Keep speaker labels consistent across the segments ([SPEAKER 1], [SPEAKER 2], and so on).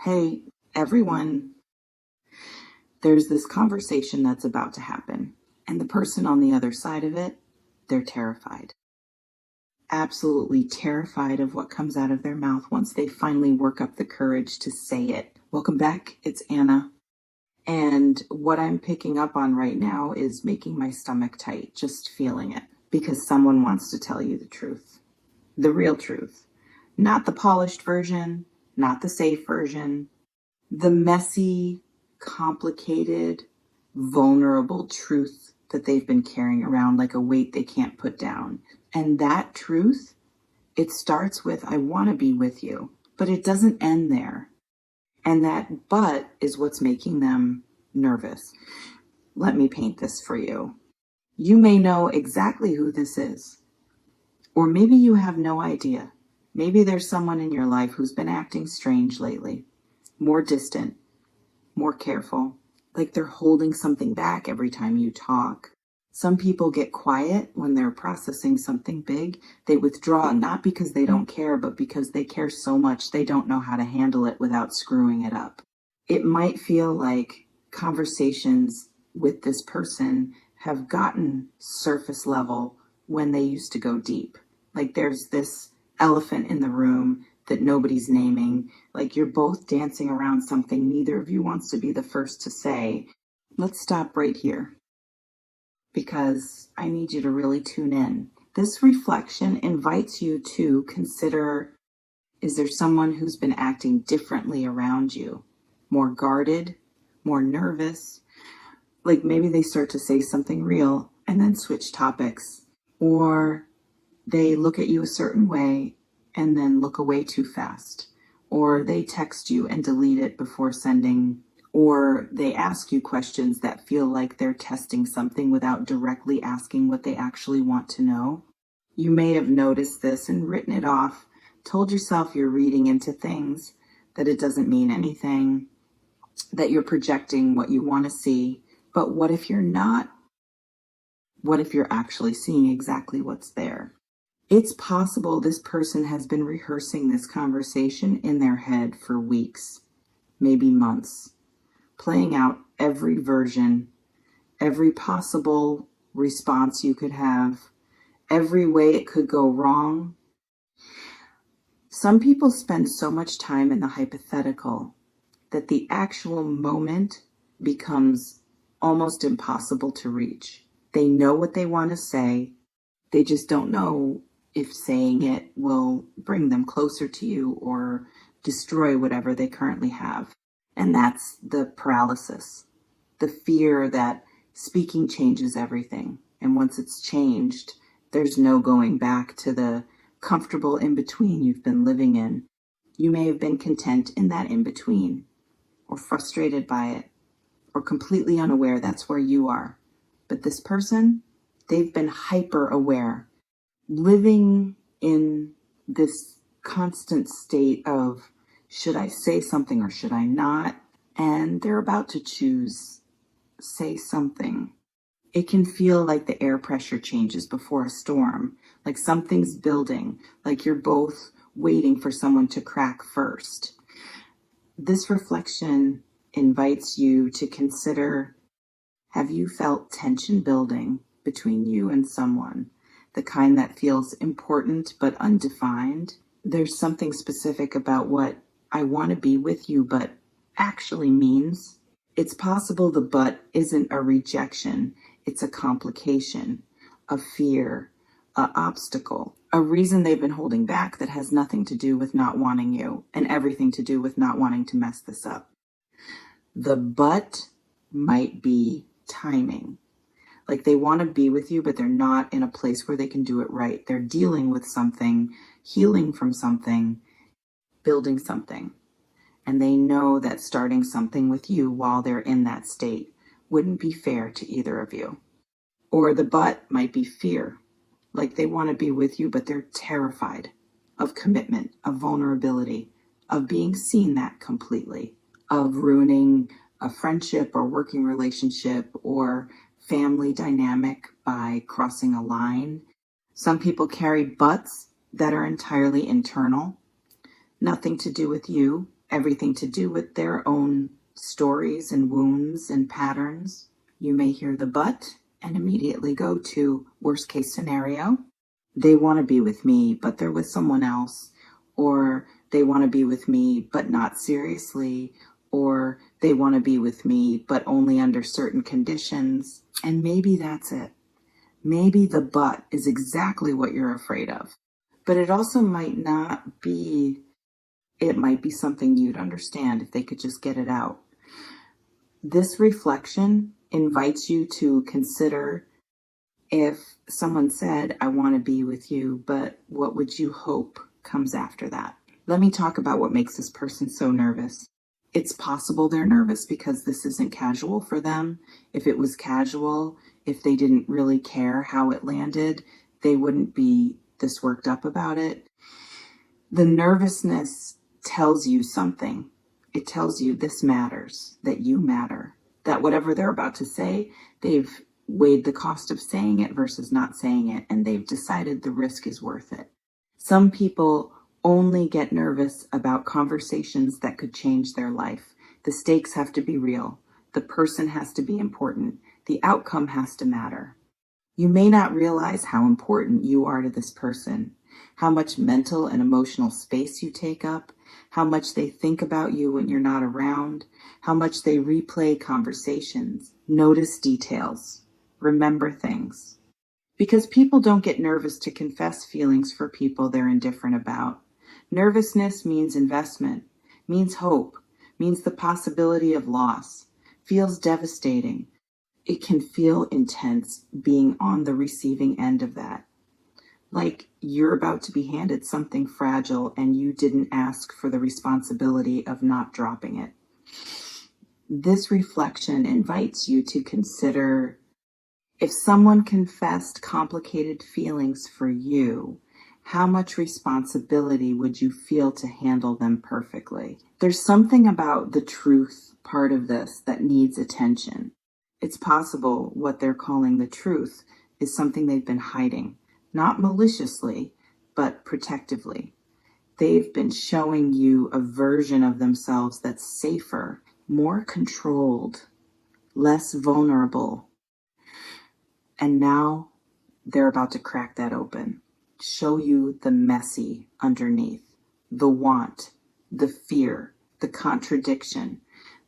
[SPEAKER 1] Hey, everyone, there's this conversation that's about to happen, and the person on the other side of it, they're terrified. Absolutely terrified of what comes out of their mouth once they finally work up the courage to say it. Welcome back, it's Anna. And what I'm picking up on right now is making my stomach tight, just feeling it, because someone wants to tell you the truth. The real truth. Not the polished version, not the safe version, the messy, complicated, vulnerable truth that they've been carrying around like a weight they can't put down. And that truth, it starts with, I want to be with you, but it doesn't end there. And that but is what's making them nervous. Let me paint this for you. You may know exactly who this is, or maybe you have no idea. Maybe there's someone in your life who's been acting strange lately, more distant, more careful, like they're holding something back every time you talk. Some people get quiet when they're processing something big. They withdraw not because they don't care, but because they care so much they don't know how to handle it without screwing it up. It might feel like conversations with this person have gotten surface level when they used to go deep. Like there's this elephant in the room that nobody's naming. Like you're both dancing around something neither of you wants to be the first to say. Let's stop right here because I need you to really tune in. This reflection invites you to consider, is there someone who's been acting differently around you? More guarded, more nervous? Like maybe they start to say something real and then switch topics. Or they look at you a certain way and then look away too fast. Or they text you and delete it before sending. Or they ask you questions that feel like they're testing something without directly asking what they actually want to know. You may have noticed this and written it off, told yourself you're reading into things, that it doesn't mean anything, that you're projecting what you want to see. But what if you're not? What if you're actually seeing exactly what's there? It's possible this person has been rehearsing this conversation in their head for weeks, maybe months, playing out every version, every possible response you could have, every way it could go wrong. Some people spend so much time in the hypothetical that the actual moment becomes almost impossible to reach. They know what they want to say. They just don't know if saying it will bring them closer to you or destroy whatever they currently have. And that's the paralysis, the fear that speaking changes everything. And once it's changed, there's no going back to the comfortable in-between you've been living in. You may have been content in that in-between, or frustrated by it, or completely unaware that's where you are. But this person, they've been hyper aware, living in this constant state of, should I say something or should I not? And they're about to choose, say something. It can feel like the air pressure changes before a storm, like something's building, like you're both waiting for someone to crack first. This reflection invites you to consider, have you felt tension building between you and someone? The kind that feels important but undefined. There's something specific about what I want to be with you but actually means. It's possible the but isn't a rejection. It's a complication, a fear, an obstacle, a reason they've been holding back that has nothing to do with not wanting you and everything to do with not wanting to mess this up. The but might be timing. Like they want to be with you, but they're not in a place where they can do it right. They're dealing with something, healing from something, building something. And they know that starting something with you while they're in that state wouldn't be fair to either of you. Or the but might be fear. Like they want to be with you, but they're terrified of commitment, of vulnerability, of being seen that completely, of ruining a friendship or working relationship or family dynamic by crossing a line. Some people carry buts that are entirely internal, nothing to do with you, everything to do with their own stories and wounds and patterns. You may hear the but and immediately go to worst case scenario. They want to be with me, but they're with someone else. Or they want to be with me, but not seriously. Or they want to be with me, but only under certain conditions. And maybe that's it. Maybe the but is exactly what you're afraid of. But it also might not be. It might be something you'd understand if they could just get it out. This reflection invites you to consider, if someone said, I want to be with you, but what would you hope comes after that? Let me talk about what makes this person so nervous. It's possible they're nervous because this isn't casual for them. If it was casual, if they didn't really care how it landed, they wouldn't be this worked up about it. The nervousness tells you something. It tells you this matters, that you matter, that whatever they're about to say, they've weighed the cost of saying it versus not saying it, and they've decided the risk is worth it. Some people only get nervous about conversations that could change their life. The stakes have to be real. The person has to be important. The outcome has to matter. You may not realize how important you are to this person, how much mental and emotional space you take up, how much they think about you when you're not around, how much they replay conversations, notice details, remember things. Because people don't get nervous to confess feelings for people they're indifferent about. Nervousness means investment, means hope, means the possibility of loss, feels devastating. It can feel intense being on the receiving end of that. Like you're about to be handed something fragile and you didn't ask for the responsibility of not dropping it. This reflection invites you to consider, if someone confessed complicated feelings for you, how much responsibility would you feel to handle them perfectly? There's something about the truth part of this that needs attention. It's possible what they're calling the truth is something they've been hiding, not maliciously, but protectively. They've been showing you a version of themselves that's safer, more controlled, less vulnerable. And now they're about to crack that open, show you the messy underneath, the want, the fear, the contradiction,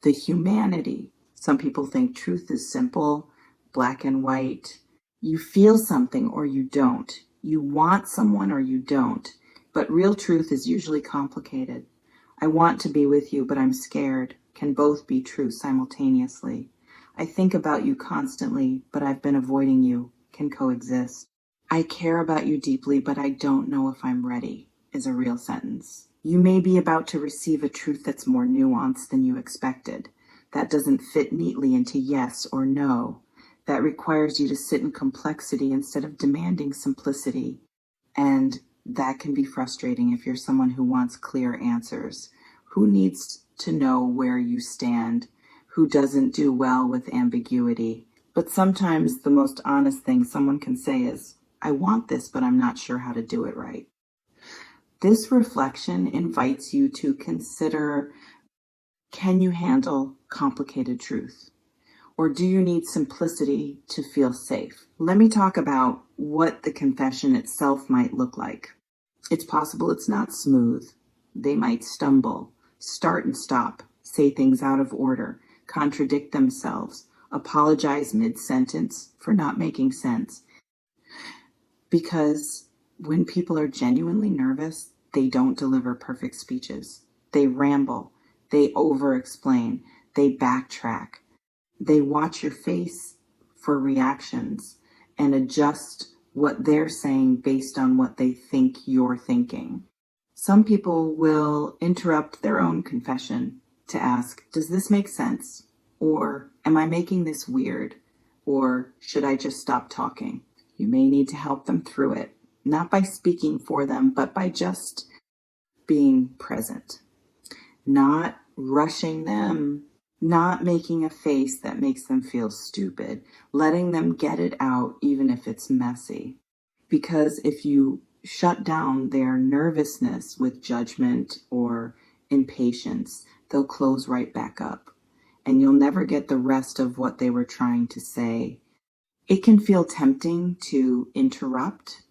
[SPEAKER 1] the humanity. Some people think truth is simple, black and white. You feel something or you don't. You want someone or you don't. But real truth is usually complicated. I want to be with you, but I'm scared can both be true simultaneously. I think about you constantly, but I've been avoiding you can coexist. I care about you deeply, but I don't know if I'm ready is a real sentence. You may be about to receive a truth that's more nuanced than you expected. That doesn't fit neatly into yes or no. That requires you to sit in complexity instead of demanding simplicity. And that can be frustrating if you're someone who wants clear answers, who needs to know where you stand, who doesn't do well with ambiguity. But sometimes the most honest thing someone can say is, I want this, but I'm not sure how to do it right. This reflection invites you to consider, can you handle complicated truth? Or do you need simplicity to feel safe? Let me talk about what the confession itself might look like. It's possible it's not smooth. They might stumble, start and stop, say things out of order, contradict themselves, apologize mid-sentence for not making sense. Because when people are genuinely nervous, they don't deliver perfect speeches. They ramble, they over-explain, they backtrack. They watch your face for reactions and adjust what they're saying based on what they think you're thinking. Some people will interrupt their own confession to ask, does this make sense? Or am I making this weird? Or should I just stop talking? You may need to help them through it, not by speaking for them, but by just being present, not rushing them, not making a face that makes them feel stupid, letting them get it out even if it's messy. Because if you shut down their nervousness with judgment or impatience, they'll close right back up, and you'll never get the rest of what they were trying to say. It can feel tempting to interrupt,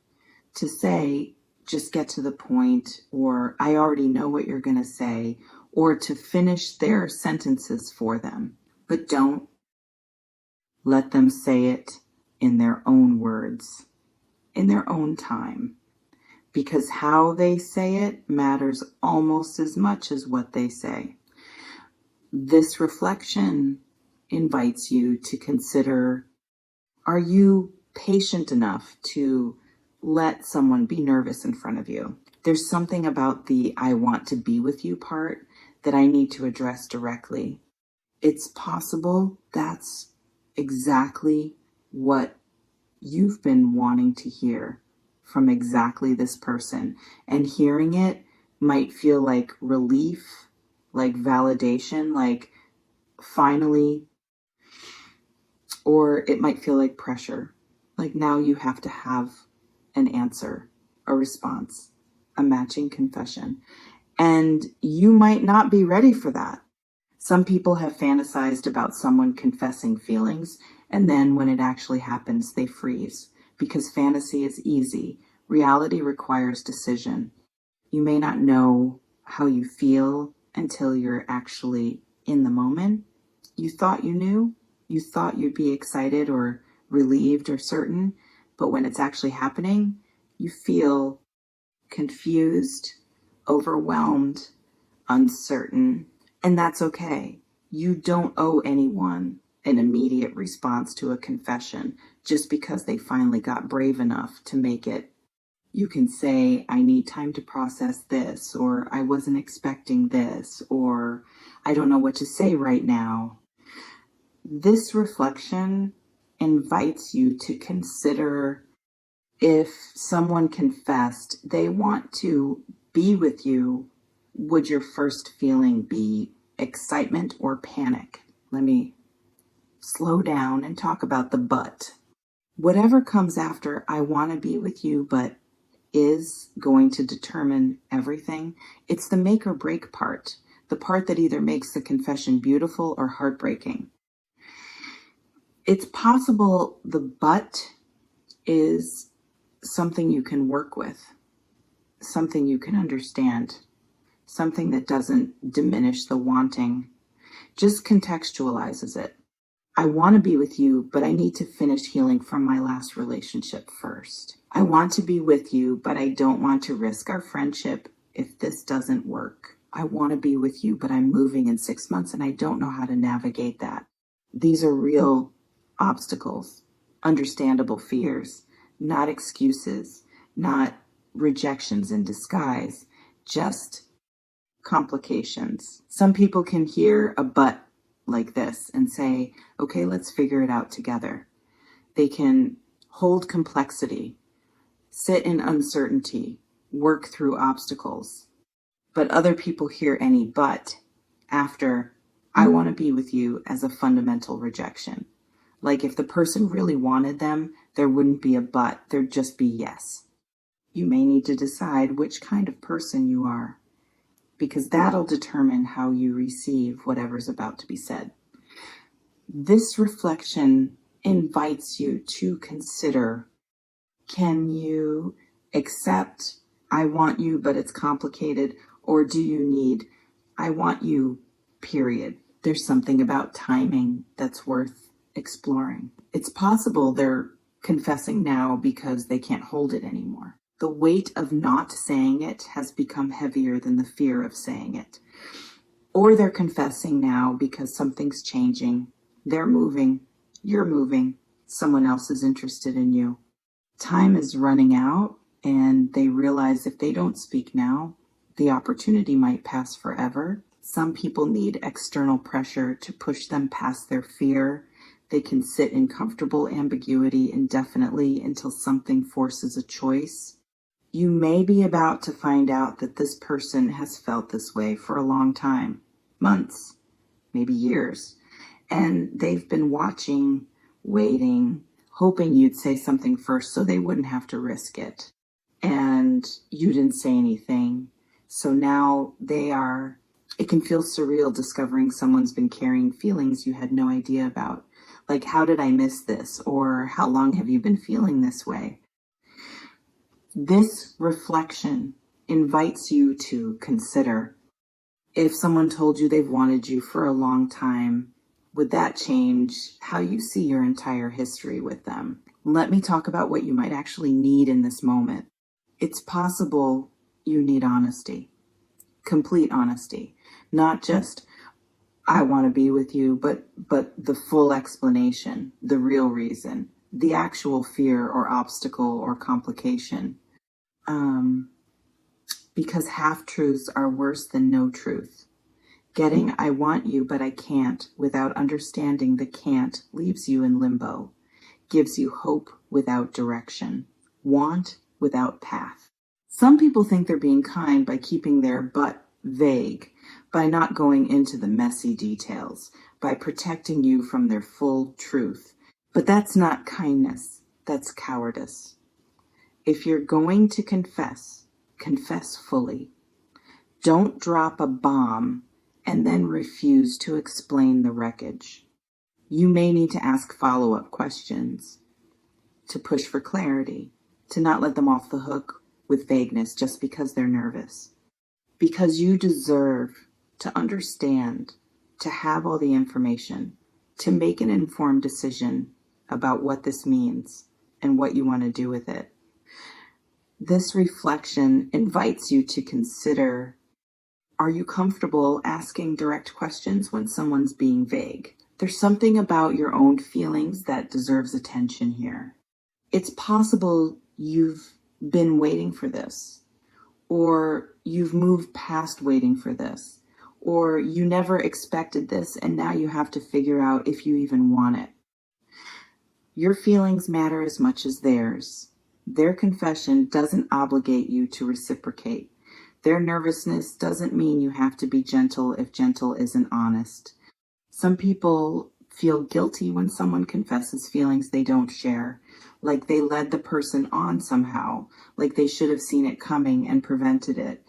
[SPEAKER 1] to say, just get to the point, or I already know what you're going to say, or to finish their sentences for them. But don't let them say it in their own words, in their own time, because how they say it matters almost as much as what they say. This reflection invites you to consider, are you patient enough to let someone be nervous in front of you? There's something about the I want to be with you part that I need to address directly. It's possible that's exactly what you've been wanting to hear from exactly this person. And hearing it might feel like relief, like validation, like finally, or it might feel like pressure. Like now you have to have an answer, a response, a matching confession. And you might not be ready for that. Some people have fantasized about someone confessing feelings, and then when it actually happens, they freeze. Because fantasy is easy. Reality requires decision. You may not know how you feel until you're actually in the moment. You thought you knew. You thought you'd be excited or relieved or certain. But when it's actually happening, you feel confused, overwhelmed, uncertain. And that's okay. You don't owe anyone an immediate response to a confession just because they finally got brave enough to make it. You can say, I need time to process this, or I wasn't expecting this, or I don't know what to say right now. This reflection invites you to consider, if someone confessed they want to be with you, would your first feeling be excitement or panic? Let me slow down and talk about the but. Whatever comes after I want to be with you, but is going to determine everything. It's the make or break part, the part that either makes the confession beautiful or heartbreaking. It's possible the but is something you can work with, something you can understand, something that doesn't diminish the wanting, just contextualizes it. I want to be with you, but I need to finish healing from my last relationship first. I want to be with you, but I don't want to risk our friendship if this doesn't work. I want to be with you, but I'm moving in 6 months and I don't know how to navigate that. These are real obstacles, understandable fears, not excuses, not rejections in disguise, just complications. Some people can hear a but like this and say, okay, let's figure it out together. They can hold complexity, sit in uncertainty, work through obstacles. But other people hear any but after I want to be with you as a fundamental rejection. Like if the person really wanted them, there wouldn't be a but, there'd just be yes. You may need to decide which kind of person you are, because that'll determine how you receive whatever's about to be said. This reflection invites you to consider, can you accept I want you, but it's complicated, or do you need I want you, period? There's something about timing that's worth exploring. It's possible they're confessing now because they can't hold it anymore. The weight of not saying it has become heavier than the fear of saying it. Or they're confessing now because something's changing. They're moving. You're moving. Someone else is interested in you. Time is running out, and they realize if they don't speak now, the opportunity might pass forever. Some people need external pressure to push them past their fear. They can sit in comfortable ambiguity indefinitely until something forces a choice. You may be about to find out that this person has felt this way for a long time, months, maybe years, and they've been watching, waiting, hoping you'd say something first so they wouldn't have to risk it. And you didn't say anything, so now they are It can feel surreal discovering someone's been carrying feelings you had no idea about. Like, how did I miss this? Or how long have you been feeling this way? This reflection invites you to consider, if someone told you they've wanted you for a long time, would that change how you see your entire history with them? Let me talk about what you might actually need in this moment. It's possible you need honesty, complete honesty, not just, I want to be with you, but the full explanation, the real reason, the actual fear or obstacle or complication. Because half-truths are worse than no truth. Getting I want you, but I can't without understanding the can't leaves you in limbo, gives you hope without direction, want without path. Some people think they're being kind by keeping their but vague, by not going into the messy details, by protecting you from their full truth. But that's not kindness, that's cowardice. If you're going to confess, confess fully. Don't drop a bomb and then refuse to explain the wreckage. You may need to ask follow-up questions, to push for clarity, to not let them off the hook with vagueness just because they're nervous. Because you deserve to understand, to have all the information, to make an informed decision about what this means and what you want to do with it. This reflection invites you to consider, are you comfortable asking direct questions when someone's being vague? There's something about your own feelings that deserves attention here. It's possible you've been waiting for this, or you've moved past waiting for this, or you never expected this and now you have to figure out if you even want it. Your feelings matter as much as theirs. Their confession doesn't obligate you to reciprocate. Their nervousness doesn't mean you have to be gentle if gentle isn't honest. Some people feel guilty when someone confesses feelings they don't share, like they led the person on somehow, like they should have seen it coming and prevented it.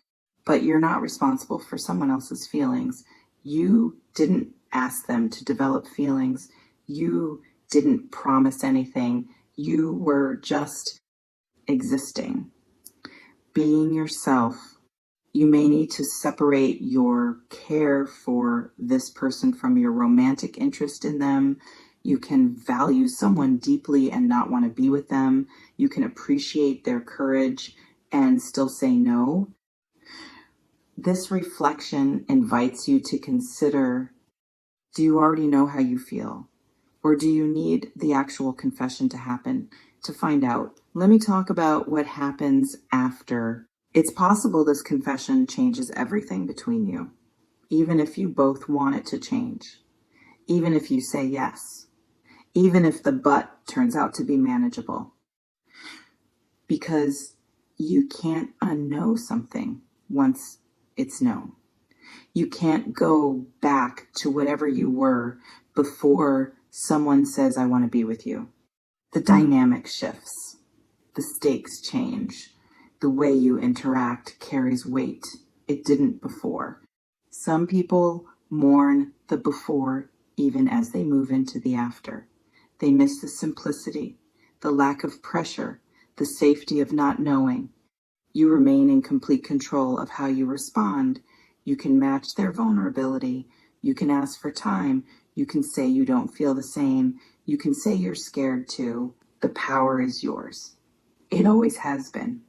[SPEAKER 1] But you're not responsible for someone else's feelings. You didn't ask them to develop feelings. You didn't promise anything. You were just existing, being yourself. You may need to separate your care for this person from your romantic interest in them. You can value someone deeply and not want to be with them. You can appreciate their courage and still say no. This reflection invites you to consider, do you already know how you feel? Or do you need the actual confession to happen to find out? Let me talk about what happens after. It's possible this confession changes everything between you, even if you both want it to change, even if you say yes, even if the but turns out to be manageable. Because you can't unknow something once it's known. You can't go back to whatever you were before someone says, I want to be with you. The dynamic shifts. The stakes change. The way you interact carries weight. It didn't before. Some people mourn the before even as they move into the after. They miss the simplicity, the lack of pressure, the safety of not knowing. You remain in complete control of how you respond. You can match their vulnerability. You can ask for time. You can say you don't feel the same. You can say you're scared too. The power is yours. It always has been.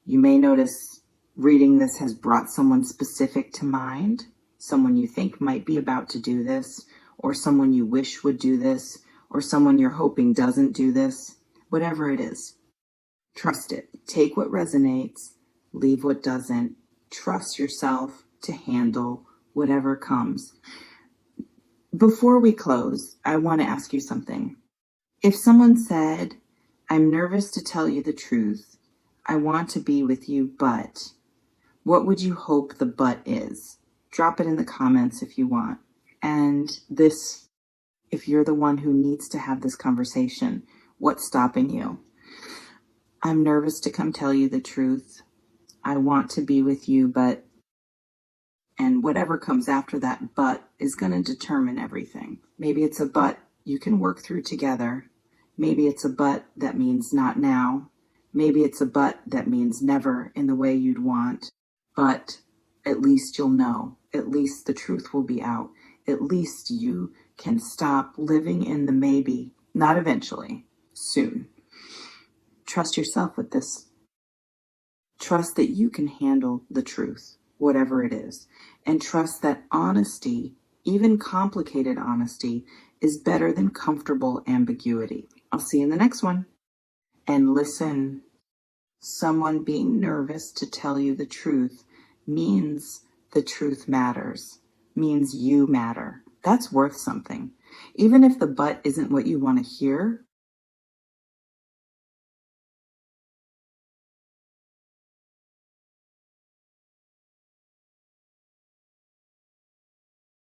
[SPEAKER 1] You may notice reading this has brought someone specific to mind, someone you think might be about to do this, or someone you wish would do this, or someone you're hoping doesn't do this. Whatever it is, trust it. Take what resonates, leave what doesn't. Trust yourself to handle whatever comes. Before we close, I want to ask you something. If someone said, I'm nervous to tell you the truth, I want to be with you, but what would you hope the but is? Drop it in the comments if you want. And this, if you're the one who needs to have this conversation, what's stopping you? I'm nervous to come tell you the truth. I want to be with you, but And whatever comes after that but is going to determine everything. Maybe it's a but you can work through together. Maybe it's a but that means not now. Maybe it's a but that means never in the way you'd want. But at least you'll know. At least the truth will be out. At least you can stop living in the maybe. Not eventually. Soon. Trust yourself with this. Trust that you can handle the truth, whatever it is. And trust that honesty, even complicated honesty, is better than comfortable ambiguity. I'll see you in the next one. And listen, someone being nervous to tell you the truth means the truth matters, means you matter. That's worth something. Even if the but isn't what you want to hear,